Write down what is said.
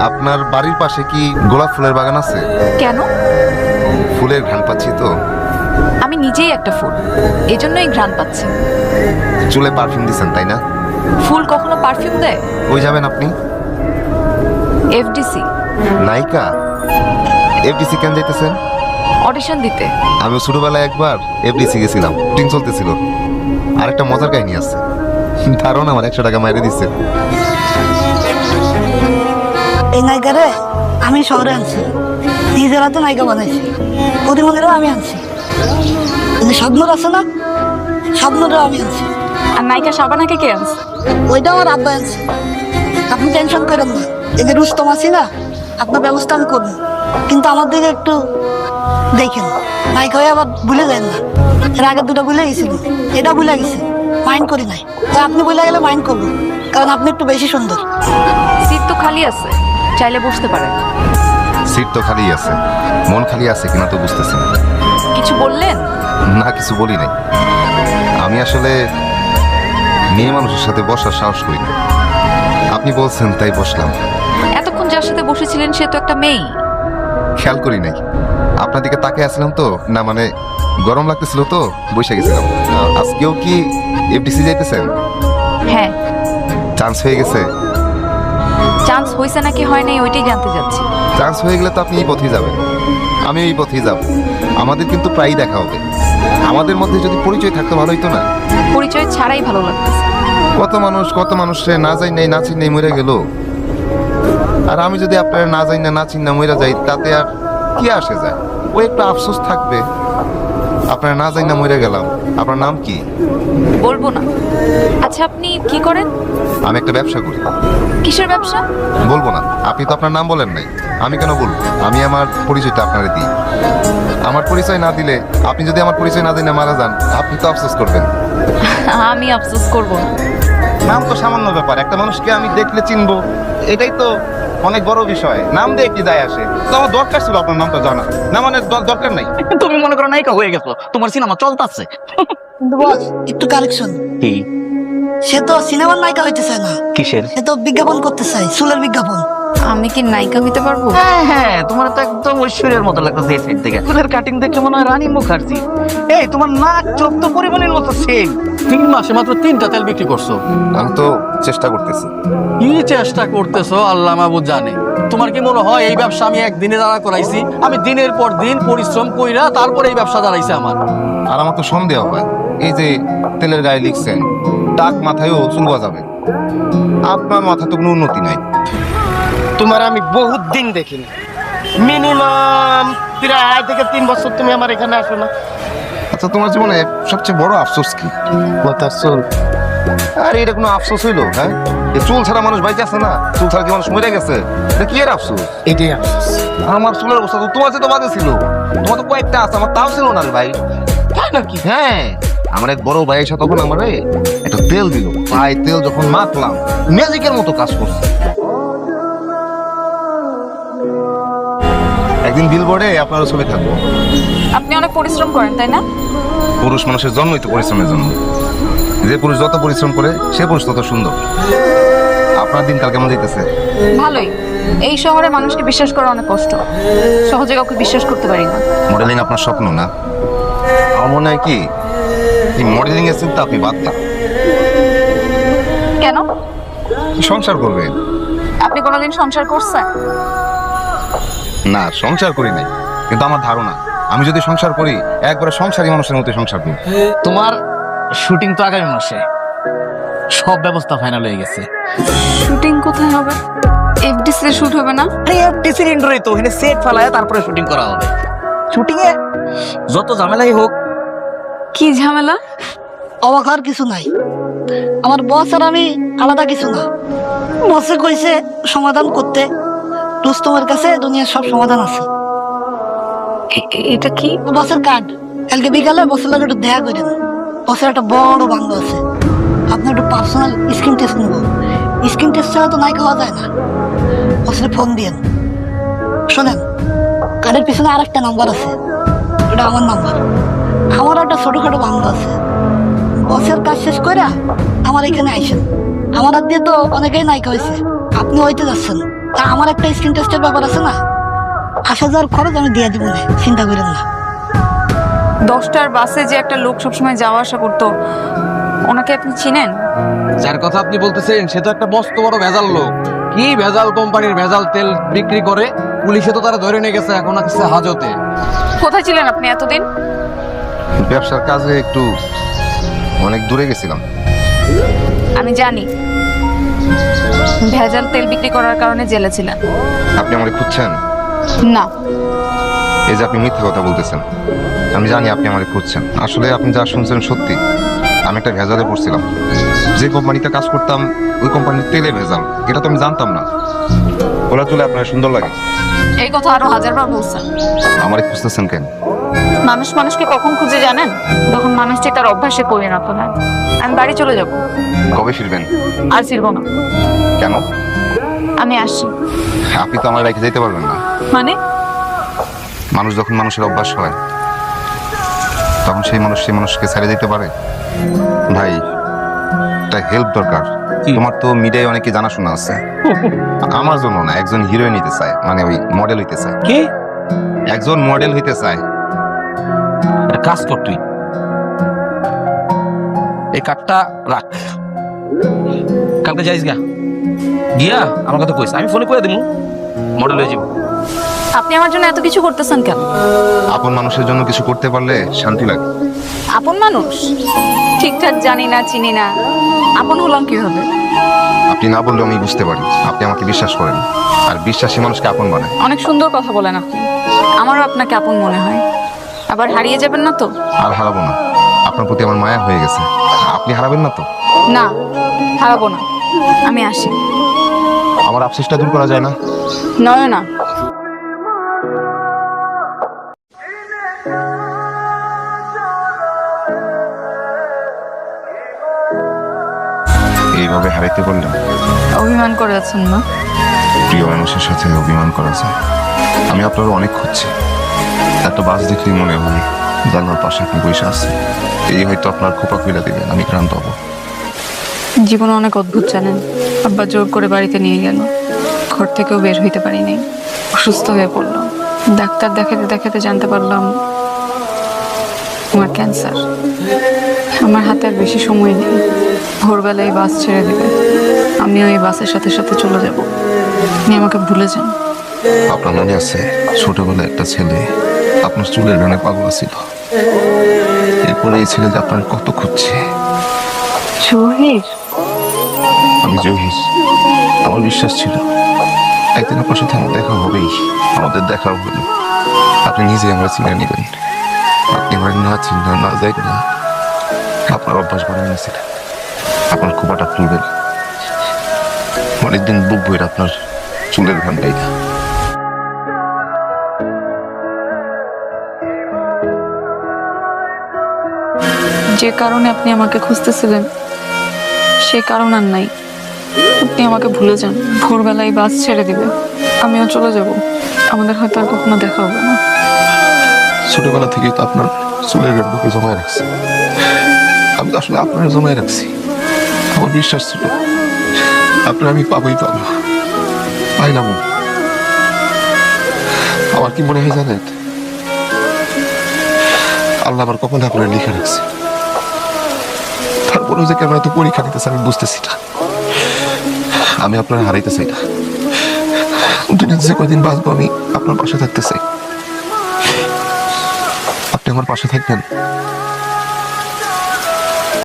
আপনার বাড়ির পাশে কি গোলাপ ফুলের বাগান আছে? কেন? ফুলের ঘ্রাণ পাচ্ছি তো। আমি নিজেই একটা ফুল, এজন্যই ঘ্রাণ পাচ্ছি। চুলে পারফিউম দিছেন তাই না? ফুল কখনো পারফিউম দেয়? কই যাবেন আপনি? এফডিসি নায়িকা? এফডিসি কেন যাইতেছেন? অডিশন দিতে। আমি ছোটবেলায় একবার এফডিসি গেছিলাম, শুটিং চলতেছিল। আর একটা মজার কাহিনী আছে, ধারণ আমার 100 টাকা মাইরে দিচ্ছে। এই নায়িকারে আমি শহরে আনছি, নিজের হাতে নায়িকা বানাইছি, প্রতিমন্দিরও আমি আনছি। স্বপ্নর আছে না, স্বপ্নটাও আমি আনছি। আর নায়িকা শাবানাকে কে আনছে? ওইটা আমার আব্বা আনছে। আপনি টেনশন করেন না, এই যে রুস্তম আছি না, আপনার ব্যবস্থা আমি করবো। কিন্তু আমার দিকে একটু দেখেন, নায়িকা হয়ে আবার ভুলে যায় না। এর আগে দুটো ভুলে গেছিল, এটা ভুলে গেছে, মাইন্ড করি নাই। তো আপনি ভুলে গেলে মাইন্ড করবো, কারণ আপনি একটু বেশি সুন্দর। সিট তো খালি আছে, চাইলে বসতে পারেন। সিট তো খালি আছে, মন খালি আছে কিনা তো বুঝতেছি না। কিছু বললেন? না, কিছু বলি নাই। আমি আসলে মেয়ে মানুষের সাথে বসার সাহস করি না। আপনি বলছেন তাই বসলাম। এতক্ষণ যার সাথে বসেছিলেন সে তো একটা মেয়ে। খেয়াল করি নাই, আপনার দিকে তাকিয়ে আসলাম তো, না মানে গরম লাগতেছিল তো বসে গেছিলাম। আজকেও কি এফডিসি যাইতেছেন? হ্যাঁ। চান্স হয়ে গেছে? চান্স হয়েছে নাকি হয় নাই ওইটাই জানতে যাচ্ছি। চান্স হয়ে গেলে তো আপনি এই পথেই যাবেন, আমি এই পথেই যাব। আমাদের কিন্তু প্রায়ই দেখা হবে। আমাদের মধ্যে যদি পরিচয় থাকতে ভালো হইতো না? পরিচয় ছাড়াই ভালো লাগতেছে। কত মানুষ না যাই নাই না চিন নাই মরে গেল। আর আমি যদি আপনারা না যাই না চিন না মরে যাই, তাতে আর কি আসে যায়? ওই একটু আফসোস থাকবে। আপনারা না যাই না মরে গেলাম। আপনার নাম কি? বলবো না। আচ্ছা, আপনি কি করেন? আমি একটা ব্যবসা করি। কিসের ব্যবসা? বলবো না। আপনি তো আপনার নাম বলেন নাই, আমি কেন বলবো? আমি আমার পরিচয়টা আপনারে দিই। আমার পরিচয় না দিলে, আপনি যদি আমার পরিচয় না দিনে মারা যান, আপনি তো আফসোস করবেন। আমি আফসোস করব না। নাম তো সামান্য ব্যাপার, একটা মানুষকে আমি দেখলে চিনবো, এটাই তো অনেক বড় বিষয়। নাম দিয়ে কি যায় আসে? তো আমার দরকার ছিল আপনার নামটা জানা, না মানে দরকার নাই। তুমি মনে করো নায়িকা হয়ে গেছো, তোমার সিনেমা চলতেছে। কিন্তু বস, একটু কারেকশন। কি? সে তো সিনেমার নায়িকা হইতে চায় না, কিসের? সে তো বিজ্ঞাপন করতে চায়, চুলের বিজ্ঞাপন। আমি কি নায়িকা হইতে পারবো? হ্যাঁ, তোমার তো একদম ঐশ্বর্যের মতো লাগতেছে এই সাইড থেকে। চুলের কাটিং দেখলে মনে হয় রানী মুখার্জি। এই তোমার নাক চোখ তো পরিমাণের মতো সেম। 3 মাসে মাত্র 3টা তেল বিক্রি করছো। আমি তো চেষ্টা করতেছি। কি চেষ্টা করতেছো আল্লাহ মাহবুব জানে। তোমার কি মনে হয় এই ব্যবসা আমি একদিনে দাঁড়া করাইছি? আমি দিনের পর দিন পরিশ্রম কইরা তারপরে এই ব্যবসা দাঁড়াইছে আমার। আর আমার তো সন্দেহ হয়, এই যে তেলের গায়ে লিখছেন, টাক মাথায়ও চুল গজাবে, আপনার মাথা তো কোনো উন্নতি নাই। তোমার আমি বহুত দিন দেখিনি, মিনিমাম প্রায় 2 থেকে 3 বছর তুমি আমার এখানে আসো না। আচ্ছা, তোমার জীবনে সবচেয়ে বড় আফসোস কি? মাথার চুল। আর এটা কোনো আফসোস হইলো? হ্যাঁ, এই চুল ছাড়া মানুষ বাইচে আছে না? চুল ছাড়া কি মানুষ মরে গেছে? এটা কি এর আফসোস? এটাই আফসোস। আমার চুলের অবস্থা তো তোমার সাথে বাজে ছিল। তোমার তো কয়েকটা আছে, আমার তাও ছিল না রে ভাই। তাই নাকি? হ্যাঁ, আমার এক বড় ভাই এসে তখন আমারে একটা তেল দিল। ভাই, তেল যখন মাখলাম, ম্যাজিকের মতো কাজ করছে। একদিন বিলবোর্ডে আপনার ছবি থাকবো। আপনি অনেক পরিশ্রম করেন তাই না? পুরুষ মানুষের জন্মই তো পরিশ্রমের জন্য। যে পুরুষ যত পরিশ্রম করে, সে পুরুষ তত সুন্দর। আপনার দিনকাল কেমন যেতেছে? ভালোই। এই শহরে মানুষকে বিশ্বাস করা অনেক কষ্ট, সহজে কাউকে বিশ্বাস করতে পারি না। মডেলিং আপনার স্বপ্ন না? আমার মনে হয় কি, এই মডেলিং এর চিন্তা আপনি বাদ দেন। কেন? সংসার করবেন? আপনি কোনোদিন সংসার করছেন? না, সংসার করি নাই, কিন্তু আমার ধারণা আমি যদি সংসার করি, একবারে সংসারী মানুষের মতো সংসার করি। তোমার শুটিং তো আগামী মাসে, সব ব্যবস্থা ফাইনাল হয়ে গেছে। শুটিং কোথায় হবে? এফডিসি তে শুট হবে না? আরে টিসির ইন্ডোরে তো ওখানে সেট ফালায় তারপরে শুটিং করা হবে। শুটিং এ যত ঝামেলাই হোক। কি ঝামেলা? অবাক হওয়ার কিছু নাই, আমার বস আর আমি আলাদা কিছু না। বসে কইছে সমাধান করতে, রুস্তমের কাছে দুনিয়ার সব সমাধান আছে। এটা কি? বসের কার্ড, কালকে বিকালে বসের লাগে একটু দেখা করেন। বসের একটা বড় বাংলো আছে, আপনার একটু পার্সোনাল স্কিন টেস্ট নেবো। স্কিন টেস্ট ছাড়া তো নাই খাওয়া যায় না। বসের ফোন দিয়েন। শোনেন, কার্ডের পিছনে আর একটা নাম্বার আছে, ওটা আমার নাম্বার। আমার একটা ছোটখাটো বাংলো আছে। বসের কাজ শেষ করে আমার এখানে আইসেন। আমার হাত দিয়ে তো অনেকেই নায়িকা হয়েছে, আপনি হইতে যাচ্ছেন। আর আমার একটা স্কিন টেস্টের ব্যাপার আছে না, 80,000 খরচ আমি দিয়ে দিব না, চিন্তা করেন না। 10টার বাসে যে একটা লোক সবসময় যাওয়া আসা করতো, ওনাকে আপনি চিনেন? যার কথা আপনি বলতেছেন সে তো একটা মস্ত বড় ভেজাল লোক। কি ভেজাল কোম্পানির ভেজাল তেল বিক্রি করে, পুলিশে তো তারা ধরে নিয়ে গেছে, এখন আছে হাজতে। কোথায় ছিলেন আপনি এতদিন? ব্যবসার কাজে একটু অনেক দূরে গেছিলাম। আমি জানি ভেজাল তেল বিক্রি করার কারণে জেলে ছিলেন। আপনি আমাকে খুঁজছেন? না, এই যে আপনি মিথ্যা কথা বলতেছেন, আমি জানি আপনি আমাকে খুঁজছেন। আসলে আপনি যা শুনছেন সত্যি। আমি একটা ভেজালে পড়ছিলাম। যে কোম্পানিতে কাজ করতাম ওই কোম্পানির তেলে ভেজাল, এটা তো আমি জানতাম না। ওরা চলে আপনার সুন্দর লাগে। এই কথা আরো 1000বার বলছেন। আমারে খুঁজতেছেন কেন? মানুষ মানুষকে কখন খুঁজে জানেন? যখন মানুষটি তার অভ্যাসে পরিণত হয়। আমি বাড়ি চলে যাব। কবে ফিরবেন? আর ফিরবো না। কেন? আমি আসছি। আপনি তো আমার রেখে যেতে পারবেন না। মানে? মানুষ যখন মানুষের অভ্যাস হয় তখন সেই মানুষকে ছেড়ে দিতে পারে? ভাই, একটা হেল্প দরকার। তোমার তো মিডিয়ায় অনেকে জানাশোনা আছে। আমার জন্য না, একজন হিরোইন হইতে চায়, মানে ওই মডেল হইতে চায়। কি একজন মডেল হইতে চায়। একটা কাজ কর, তুই এই কার্ডটা রাখ, কালকে যাইস গা, গিয়া আমার কথা কইস, আমি ফোনে করে দিব, মডেল হয়ে যাব। আপনি আমার জন্য এত কিছু করতেছেন কেন? আপন মানুষের জন্য কিছু করতে পারলে শান্তি লাগে। আপন মানুষ ঠিকঠাক জানি না, চিনি না, আপন হলাম কিভাবে? আপনি না বললেও আমি বুঝতে পারি। আপনি আমাকে বিশ্বাস করেন, আর বিশ্বাসী মানুষকে আপন বানায়। অনেক সুন্দর কথা বলেন আপনি। আমারও আপনাকে আপন মনে হয়। আবার হারিয়ে যাবেন না তো? আর হারাবো না। আপনার প্রতি আমার মায়া হয়ে গেছে। আপনি হারাবেন না তো? না, হারাবো না। আমি আসি। আমার আফসোসটা দূর করা যায় না? নয় না। এইভাবে হারাইতে বললেন? অভিমান করে আছেন না? প্রিয় মানুষের সাথে অভিমান করা যায়? আমি আপনার অনেক খুঁজছি। একটা বাস দেখলেই মনে হয় জানলার পাশে আপনি বসে আছেন। এই হয়তো আপনার খোপা খুলে দিবেন, আমি ক্লান্ত হব। জীবন অনেক অদ্ভুত জানেন। আব্বা জোর করে বাড়িতে নিয়ে গেল, ঘর থেকেও বের হইতে পারি নাই। অসুস্থ হয়ে পড়লাম। ডাক্তার দেখাতে দেখাতে জানতে পারলাম আমার ক্যান্সার। আমার হাতে আর বেশি সময় নেই। ভোরবেলায় বাস ছেড়ে দেবে, আমিও এই বাসের সাথে সাথে চলে যাব। আপনি আমাকে ভুলে যান। আপনার মনে আছে ছোটবেলায় একটা ছেলে আপনার চুলের গানে পাগল ছিল? এরপরে এই ছেলে যে আপনার কত খুঁজছে। জহির? আমি জহির। আমার বিশ্বাস ছিল একদিন আপনার সাথে আমার দেখা হবেই। আমাদের দেখা হলো, আপনি নিজে আমরা চিনে নেবেন। আপনি আমার না চিন্তা না যাই না, আপনার অভ্যাস বানিয়ে নিয়েছিলেন। আপনার খোপাটা খুলবেন, অনেকদিন বুক বইয়ের আপনার চুলের ঘান গাইতা। যে কারণে আপনি আমাকে খুঁজতেছিলেন সে কারণ আর নাই। আপনি আমাকে ভুলে যান। ভোরবেলায় বাস ছেড়ে দিবে, আমিও চলে যাব। আমাদের হয়তো আর কখনো দেখা হবে না। ছোটবেলা থেকেই তো আপনার চুলের গানটাকে জমায় রাখছি। আমি তো আসলে আপনার জমায় রাখছি। আমার বিশ্বাস ছিল আপনার আমি পাবোই পাবো, পাইলাম। আমার কি মনে হয় জানেন, আল্লাহ আমার কপালে আপনার লিখে রাখছে। তারপরেও যে কেন এত পরীক্ষা নিতেছে আমি বুঝতেছি না। আমি আপনার হারাইতে চাই না। দুনিয়াতে যে কয়দিন বাঁচবো আমি আপনার পাশে থাকতে চাই। আপনি আমার পাশে থাকবেন,